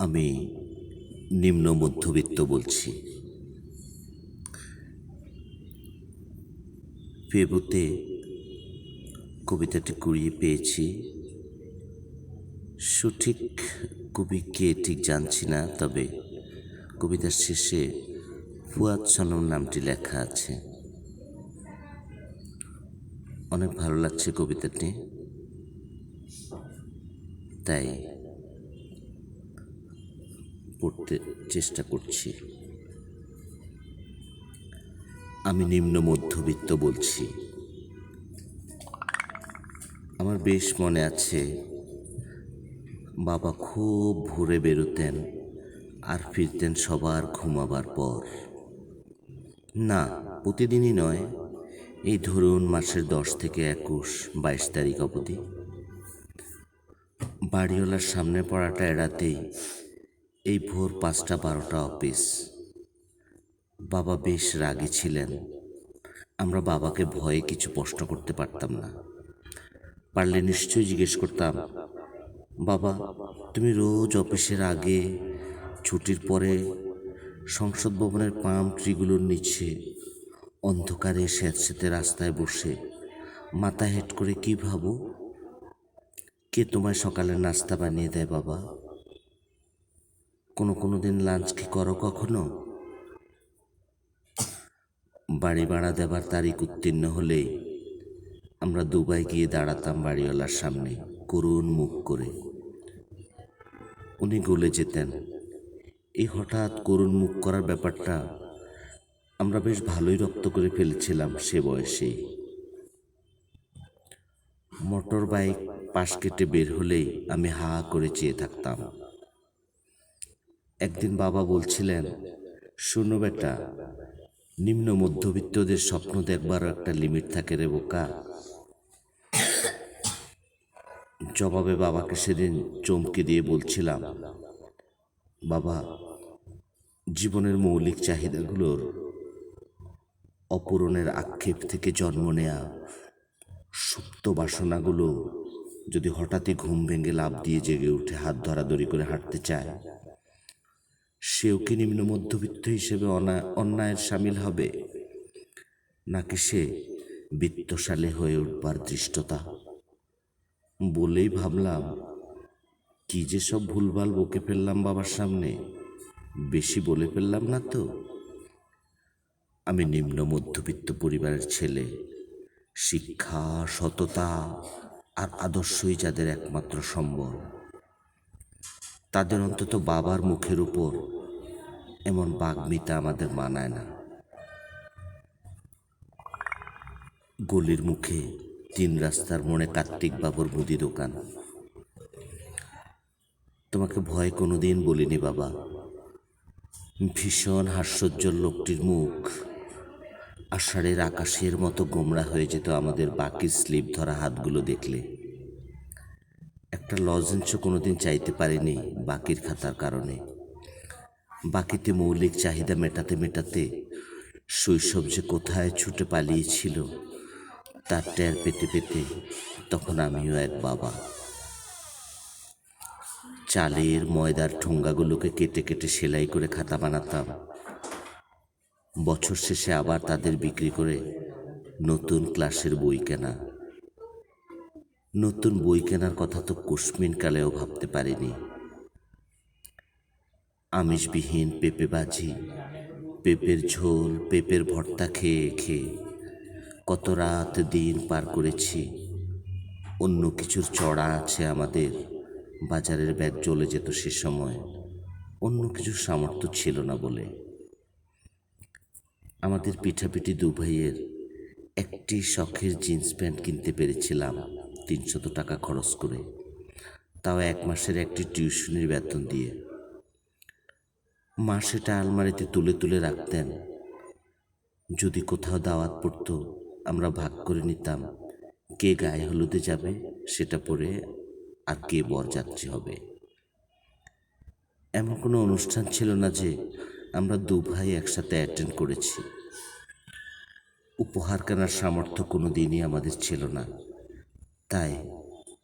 আমি নিম্ন মধ্যবিত্ত বলছি। ফেবুতে কবিতাটি কুড়িয়ে পেয়েছি। সঠিক কবি কে ঠিক জানছি না, তবে কবিতার শেষে ফুয়াদ সনম নামটি লেখা আছে। অনেক ভালো লাগছে কবিতাটি, তাই পড়তে চেষ্টা করছি। আমি নিম্ন মধ্যবিত্ত বলছি। আমার বেশ মনে আছে, বাবা খুব ভোরে বেরোতেন আর ফিরতেন সবার ঘুমাবার পর। না, প্রতিদিনই নয়, এই ধরুন মাসের 10 থেকে 21, 22 তারিখ অবধি। বাড়িওয়ালার সামনে পড়াটা এড়াতেই এই ভোর 5টা-12টা অফিস। বাবা বেশ রাগী ছিলেন। আমরা বাবাকে ভয়ে কিছু প্রশ্ন করতে পারতাম না। পারলে নিশ্চয়ই জিজ্ঞেস করতাম, বাবা তুমি রোজ অফিসের আগে, ছুটির পরে সংসদ ভবনের পাম ট্রিগুলোর নিচে অন্ধকারে স্যাঁতস্যাঁতে রাস্তায় বসে মাথা হেঁট করে কি ভাবো? কে তোমায় সকালের নাস্তা বানিয়ে দেয় বাবা? কোনো দিন লাঞ্চ কি করো কখনো? বাড়ি ভাড়া দেবার তারিখ উত্তীর্ণ হলেই আমরা দুবাই গিয়ে দাঁড়াতাম বাড়িওয়ালার সামনে করুণ মুখ করে। উনি গলে যেতেন। এই হঠাৎ করুণ মুখ করার ব্যাপারটা আমরা বেশ ভালোই রপ্ত করে ফেলেছিলাম সে বয়সেই। মোটর বাইক পাশ কেটে বের হলেই আমি হা করে চেয়ে থাকতাম। একদিন বাবা বলছিলেন, শোনো বেটা, নিম্ন মধ্যবিত্তদের স্বপ্ন দেখবারও একটা লিমিট থাকে রে বোকা। জবাবে বাবাকে সেদিন চমকে দিয়ে বলছিলাম, বাবা, জীবনের মৌলিক চাহিদাগুলোর অপূরণের আক্ষেপ থেকে জন্ম নেয়া সুপ্ত বাসনাগুলো যদি হঠাৎই ঘুম ভেঙে লাফ দিয়ে জেগে উঠে হাত ধরাধরি করে হাঁটতে চায়, সেও কি নিম্ন মধ্যবিত্ত হিসেবে অন্যায়ের সামিল হবে, নাকি সে বিত্তশালী হয়ে উঠবার দৃষ্টতা? বলেই ভাবলাম, কি যে সব ভুলভাল বকে ফেললাম বাবার সামনে, বেশি বলে ফেললাম না তো? আমি নিম্ন মধ্যবিত্ত পরিবারের ছেলে। শিক্ষা, সততা আর আদর্শই যাদের একমাত্র সম্বল, তাদের অন্তত বাবার মুখের উপর এমন বাগ্মিতা আমাদের মানায় না। গলির মুখে 3 রাস্তার মোড়ে কার্তিক বাবুর মুদি দোকান। তোমাকে ভয় কোনোদিন বলিনি বাবা। ভীষণ হাস্যোজ্জ্বল লোকটির মুখ আষাঢ়ের আকাশের মতো গোমড়া হয়ে যেত আমাদের বাকি স্লিপ ধরা হাতগুলো দেখলে। একটা লজেন্সও কোনোদিন চাইতে পারিনি বাকির খাতার কারণে। বাকিতে মৌলিক চাহিদা মেটাতে মেটাতে শৈশব যে কোথায় ছুটে পালিয়েছিল তার টের পেতে পেতে তখন আমিও এক বাবা। চালের ময়দার ঠোঙ্গাগুলোকে কেটে কেটে সেলাই করে খাতা বানাতাম। বছর শেষে আবার তাদের বিক্রি করে নতুন ক্লাসের বই কেনা। নতুন বই কেনার কথা তো কুসমিন কালেও ভাবতে পারিনি। আমিষবিহীন পেঁপে ভাজি, পেঁপের ঝোল, পেঁপের ভর্তা খেয়ে খেয়ে কত রাত দিন পার করেছি। অন্য কিছুর চড়া আছে আমাদের, বাজারের ব্যাগ জ্বলে যেত সে সময়, অন্য কিছুর সামর্থ্য ছিল না বলে। আমাদের পিঠাপিঠি 2 ভাইয়ের একটি শখের জিন্স প্যান্ট কিনতে পেরেছিলাম 300 টাকা খরচ করে, তাও 1 মাসের একটি টিউশনির বেতন দিয়ে। মা সেটা আলমারিতে তুলে তুলে রাখতেন। যদি কোথাও দাওয়াত পড়তো আমরা ভাগ করে নিতাম, কে গায়ে হলুদে যাবে সেটা পরে আর কে বরযাত্রী হবে। এমন কোনো অনুষ্ঠান ছিল না যে আমরা 2 ভাই একসাথে অ্যাটেন্ড করেছি। উপহার কেনার সামর্থ্য কোনো দিনই আমাদের ছিল না, তাই